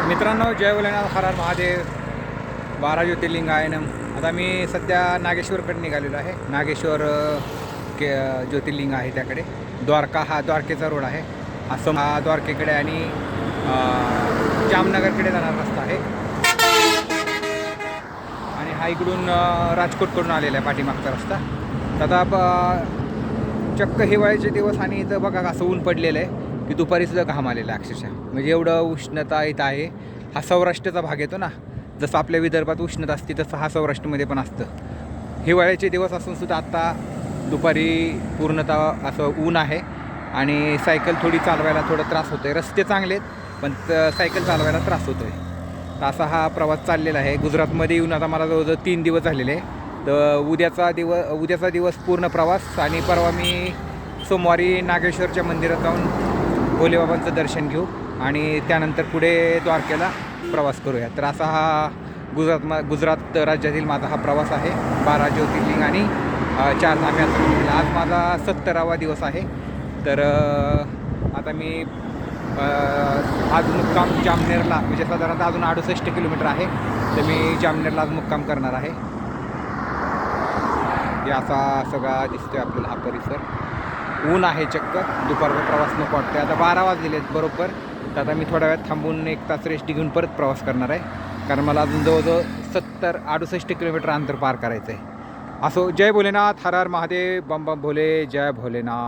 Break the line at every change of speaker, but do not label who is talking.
मित्रांनो, जय भोलेनाथ, हर हर महादेव. 12 ज्योतिर्लिंग आहे ना. आता मी सध्या नागेश्वरकडे निघालेलो आहे. नागेश्वर के ज्योतिर्लिंग आहे त्याकडे. द्वारका हा द्वारकेचा रोड आहे. असं हा द्वारकेकडे आणि जामनगरकडे जाणारा रस्ता आहे. आणि हा इकडून राजकोटकडून आलेला आहे पाठीमागचा रस्ता. तर आता चक्क हिवाळ्याचे दिवस आणि इथं बघा असं ऊन पडलेलं आहे की दुपारीसुद्धा घाम आलेला आहे अक्षरशः. म्हणजे एवढं उष्णता इथं आहे. हा सौराष्ट्राचा भाग येतो ना, जसं आपल्या विदर्भात उष्णता असते तसं हा सौराष्ट्रामध्ये पण असतं. हिवाळ्याचे दिवस असूनसुद्धा आत्ता दुपारी पूर्णतः असं ऊन आहे आणि सायकल थोडी चालवायला थोडं त्रास होतो आहे. रस्ते चांगले आहेत पण सायकल चालवायला त्रास होतो आहे. तर असा हा प्रवास चाललेला आहे. गुजरातमध्ये येऊन आता मला जवळजवळ 3 दिवस झालेले आहे. तर उद्याचा दिवस पूर्ण प्रवास आणि परवा मी सोमवारी नागेश्वरच्या मंदिरात जाऊन भोलेबाबांचं दर्शन घेऊ आणि त्यानंतर पुढे द्वारकेला प्रवास करूया. तर असा हा गुजरात राज्यातील माझा हा प्रवास आहे. 12 ज्योतिर्लिंग आणि 4 धाम यात्रा. आज माझा 70वा दिवस आहे. तर आता मी आज मुक्काम जामनेरला, म्हणजे साधारणतः अजून 68 किलोमीटर आहे. तर मी जामनेरला आज मुक्काम करणार आहे. हे असा सगळा दिसतोय आपल्याला हा परिसर. ऊन आहे चक्क. दुपारचा प्रवास नको वाटतोय. आता 12 वाजलेले आहेत बरोबर. तर आता मी थोड्या वेळात थांबून 1 तास रेस्ट घेऊन परत प्रवास करणार आहे. कारण मला अजून जवळजवळ 68 किलोमीटर अंतर पार करायचं आहे. असो. जय भोलेनाथ, हर हर महादेव, बम बम भोले, जय भोलेनाथ.